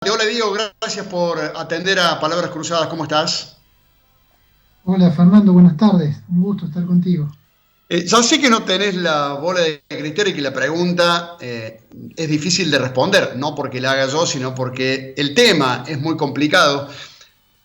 Hola Diego, gracias por atender a Palabras Cruzadas. ¿Cómo estás? Hola Fernando, buenas tardes. Un gusto estar contigo. Ya sé que no tenés la bola de cristal y que la pregunta es difícil de responder, no porque la haga yo, sino porque el tema es muy complicado.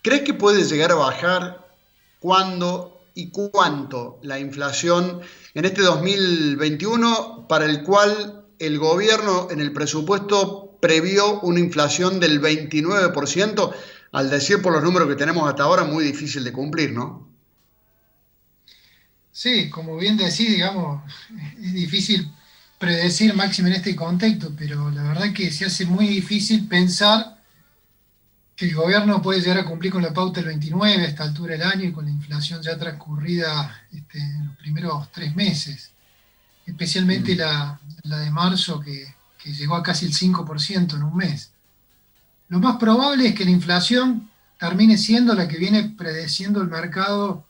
¿Crees que puede llegar a bajar cuándo y cuánto la inflación en este 2021 para el cual el gobierno en el presupuesto previó una inflación del 29%, al decir por los números que tenemos hasta ahora, muy difícil de cumplir, ¿no? Sí, como bien decís, digamos, es difícil predecir máximo en este contexto, pero la verdad que se hace muy difícil pensar que el gobierno puede llegar a cumplir con la pauta del 29 a esta altura del año y con la inflación ya transcurrida en los primeros 3 meses, especialmente Mm. la de marzo que llegó a casi el 5% en un mes. Lo más probable es que la inflación termine siendo la que viene predeciendo el mercado,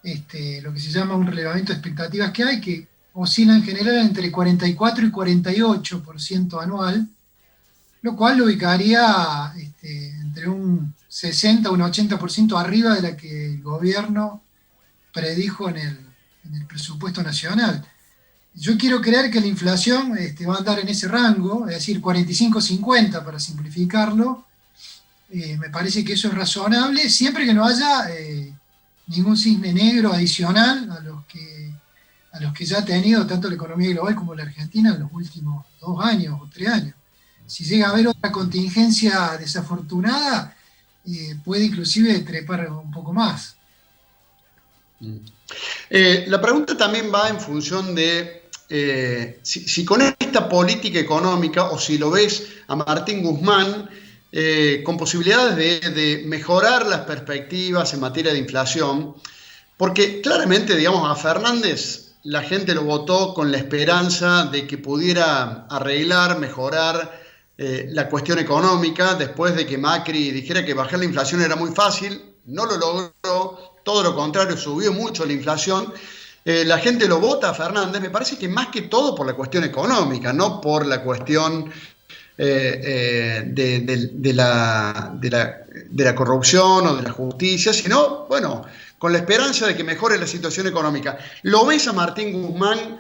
lo que se llama un relevamiento de expectativas que hay, que oscila en general entre 44 y 48% anual, lo cual lo ubicaría entre un 60 o un 80% arriba de la que el gobierno predijo en el presupuesto nacional. Yo quiero creer que la inflación va a andar en ese rango, es decir, 45-50 para simplificarlo. Me parece que eso es razonable, siempre que no haya ningún cisne negro adicional a los que ya ha tenido tanto la economía global como la Argentina en los últimos 2 años o 3 años. Si llega a haber otra contingencia desafortunada, puede inclusive trepar un poco más. Mm. La pregunta también va en función de si con esta política económica o si lo ves a Martín Guzmán con posibilidades de mejorar las perspectivas en materia de inflación, porque claramente, digamos, a Fernández la gente lo votó con la esperanza de que pudiera arreglar, mejorar la cuestión económica después de que Macri dijera que bajar la inflación era muy fácil, no lo logró, todo lo contrario, subió mucho la inflación. La gente lo vota a Fernández, me parece que más que todo por la cuestión económica, no por la cuestión de la corrupción o de la justicia, sino, bueno, con la esperanza de que mejore la situación económica. ¿Lo ves a Martín Guzmán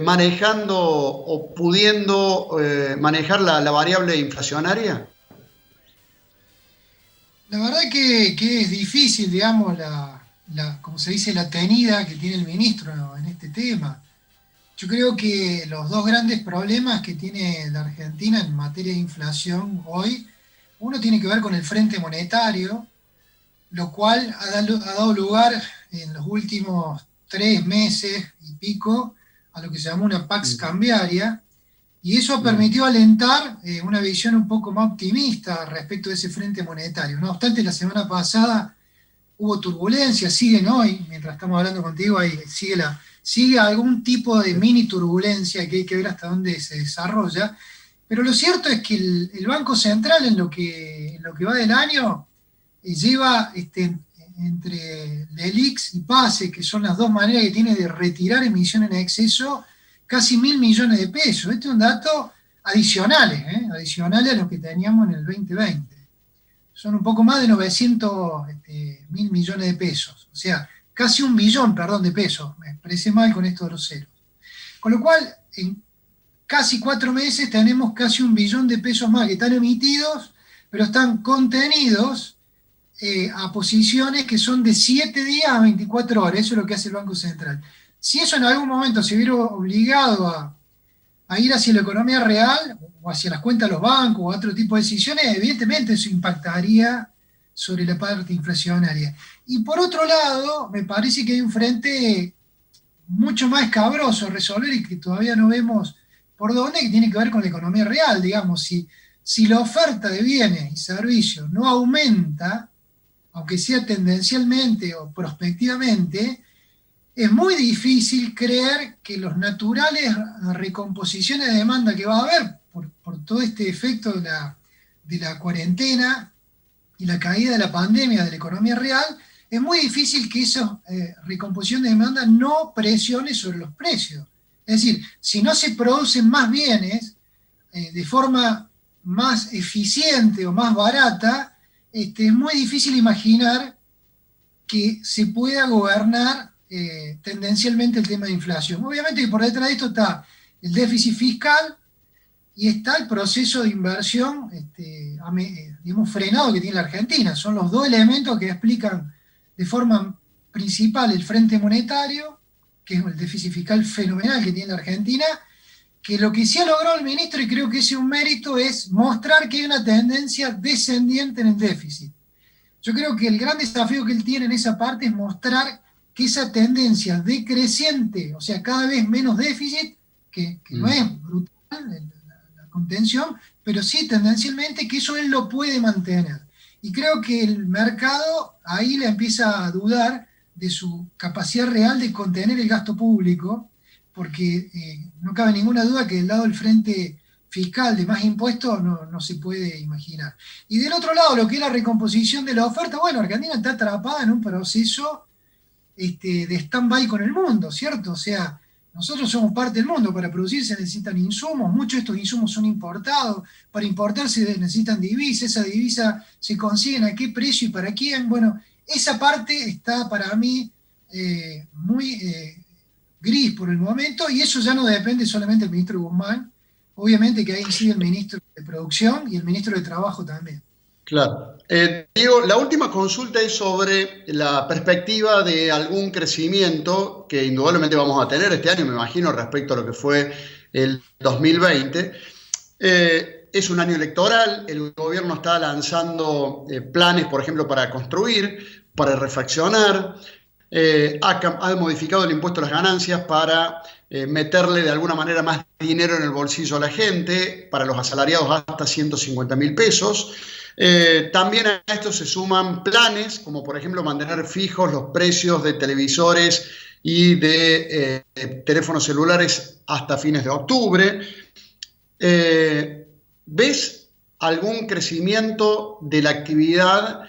manejando o pudiendo manejar la variable inflacionaria? La verdad que es difícil, digamos, como se dice, la tenida que tiene el ministro en este tema. Yo creo que los dos grandes problemas que tiene la Argentina en materia de inflación hoy, uno tiene que ver con el frente monetario, lo cual ha dado lugar en los últimos 3 meses y pico a lo que se llama una pax Mm, cambiaria, y eso ha mm, permitido alentar una visión un poco más optimista respecto de ese frente monetario. No obstante, la semana pasada hubo turbulencia, siguen hoy, mientras estamos hablando contigo, ahí sigue algún tipo de mini turbulencia que hay que ver hasta dónde se desarrolla. Pero lo cierto es que el Banco Central en lo que va del año lleva entre LELIX y PASE, que son las dos maneras que tiene de retirar emisión en exceso, casi 1.000 millones de pesos. Este es un dato adicionales a los que teníamos en el 2020. Son un poco más de 900 mil millones de pesos. O sea, casi 1 billón, perdón, de pesos. Me expresé mal con esto de los ceros. Con lo cual, en casi 4 meses tenemos casi 1 billón de pesos más que están emitidos, pero están contenidos a posiciones que son de 7 días a 24 horas. Eso es lo que hace el Banco Central. Si eso en algún momento se hubiera obligado a ir hacia la economía real o hacia las cuentas de los bancos o a otro tipo de decisiones, evidentemente eso impactaría sobre la parte inflacionaria. Y por otro lado, me parece que hay un frente mucho más escabroso a resolver y que todavía no vemos por dónde, que tiene que ver con la economía real. Digamos, si la oferta de bienes y servicios no aumenta, aunque sea tendencialmente o prospectivamente, es muy difícil creer que los naturales recomposiciones de demanda que va a haber por todo este efecto de la cuarentena y la caída de la pandemia de la economía real, es muy difícil que esa recomposición de demanda no presione sobre los precios. Es decir, si no se producen más bienes de forma más eficiente o más barata, es muy difícil imaginar que se pueda gobernar tendencialmente el tema de inflación. Obviamente que por detrás de esto está el déficit fiscal y está el proceso de inversión digamos, frenado que tiene la Argentina. Son los dos elementos que explican de forma principal el frente monetario, que es el déficit fiscal fenomenal que tiene la Argentina, que lo que sí ha logrado el ministro, y creo que ese es un mérito, es mostrar que hay una tendencia descendiente en el déficit. Yo creo que el gran desafío que él tiene en esa parte es mostrar que esa tendencia decreciente, o sea, cada vez menos déficit, que no es brutal la contención, pero sí tendencialmente que eso él lo puede mantener. Y creo que el mercado ahí le empieza a dudar de su capacidad real de contener el gasto público, porque no cabe ninguna duda que del lado del frente fiscal de más impuestos no se puede imaginar. Y del otro lado, lo que es la recomposición de la oferta, bueno, Argentina está atrapada en un proceso de stand-by con el mundo, ¿cierto? O sea, nosotros somos parte del mundo, para producir se necesitan insumos, muchos de estos insumos son importados, para importar se necesitan divisas, esa divisa se consiguen a qué precio y para quién. Bueno, esa parte está para mí muy gris por el momento, y eso ya no depende solamente del ministro Guzmán, obviamente que ahí incide el ministro de Producción y el ministro de Trabajo también. Claro. Diego, la última consulta es sobre la perspectiva de algún crecimiento que indudablemente vamos a tener este año, me imagino, respecto a lo que fue el 2020. Es un año electoral, el gobierno está lanzando planes, por ejemplo, para construir, para refaccionar, ha modificado el impuesto a las ganancias para meterle de alguna manera más dinero en el bolsillo a la gente, para los asalariados hasta 150.000 pesos. También a esto se suman planes, como por ejemplo mantener fijos los precios de televisores y de teléfonos celulares hasta fines de octubre. ¿Ves algún crecimiento de la actividad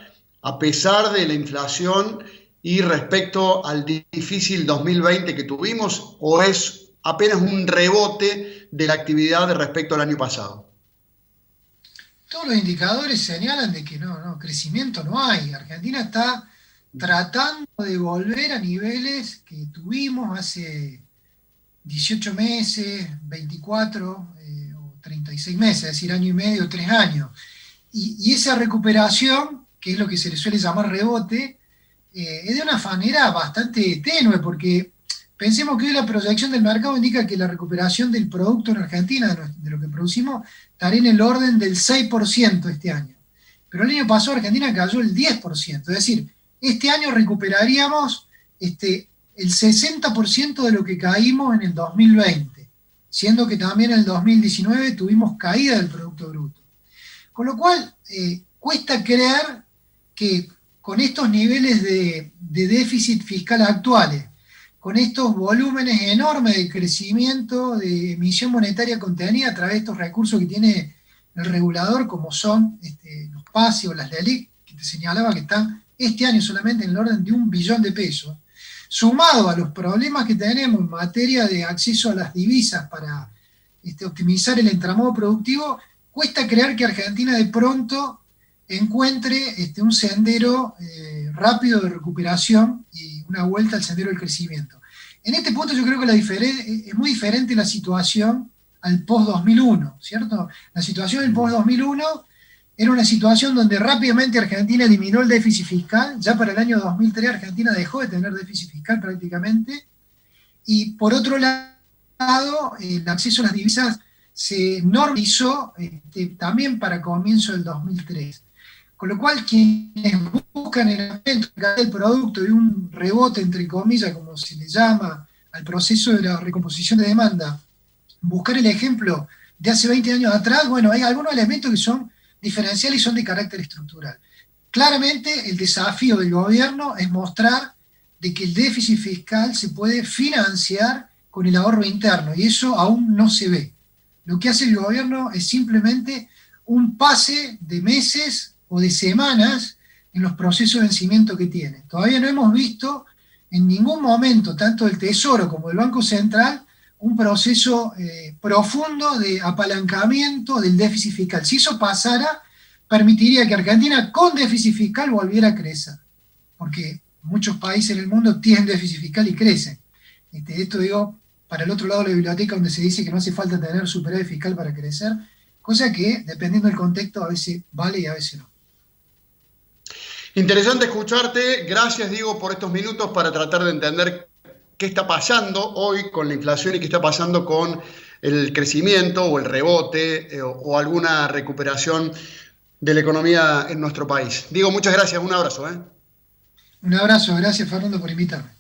a pesar de la inflación y respecto al difícil 2020 que tuvimos, o es apenas un rebote de la actividad respecto al año pasado? Todos los indicadores señalan de que crecimiento no hay. Argentina está tratando de volver a niveles que tuvimos hace 18 meses, 24 o 36 meses, es decir, año y medio, 3 años. Y esa recuperación, que es lo que se le suele llamar rebote, es de una manera bastante tenue, porque pensemos que hoy la proyección del mercado indica que la recuperación del producto en Argentina, de lo que producimos, estaría en el orden del 6% este año. Pero el año pasado Argentina cayó el 10%, es decir, este año recuperaríamos el 60% de lo que caímos en el 2020, siendo que también en el 2019 tuvimos caída del Producto Bruto. Con lo cual, cuesta creer que con estos niveles de déficit fiscal actuales, con estos volúmenes enormes de crecimiento de emisión monetaria contenida a través de estos recursos que tiene el regulador, como son los PASE o las LELIQ, que te señalaba que están este año solamente en el orden de 1 billón de pesos, sumado a los problemas que tenemos en materia de acceso a las divisas para optimizar el entramado productivo, cuesta creer que Argentina de pronto encuentre un sendero rápido de recuperación y una vuelta al sendero del crecimiento. En este punto yo creo que es muy diferente la situación al post-2001, ¿cierto? La situación del post-2001 era una situación donde rápidamente Argentina eliminó el déficit fiscal. Ya para el año 2003 Argentina dejó de tener déficit fiscal prácticamente, y por otro lado el acceso a las divisas se normalizó también para comienzo del 2003. Con lo cual, quienes buscan el aumento del producto y un rebote, entre comillas, como se le llama, al proceso de la recomposición de demanda, buscar el ejemplo de hace 20 años atrás, bueno, hay algunos elementos que son diferenciales y son de carácter estructural. Claramente, el desafío del gobierno es mostrar de que el déficit fiscal se puede financiar con el ahorro interno, y eso aún no se ve. Lo que hace el gobierno es simplemente un pase de meses o de semanas en los procesos de vencimiento que tiene. Todavía no hemos visto en ningún momento, tanto del Tesoro como del Banco Central, un proceso profundo de apalancamiento del déficit fiscal. Si eso pasara, permitiría que Argentina con déficit fiscal volviera a crecer, porque muchos países en el mundo tienen déficit fiscal y crecen. Esto digo, para el otro lado de la biblioteca, donde se dice que no hace falta tener superávit fiscal para crecer, cosa que, dependiendo del contexto, a veces vale y a veces no. Interesante escucharte. Gracias, Diego, por estos minutos para tratar de entender qué está pasando hoy con la inflación y qué está pasando con el crecimiento o el rebote o alguna recuperación de la economía en nuestro país. Diego, muchas gracias. Un abrazo. Un abrazo, gracias Fernando por invitarme.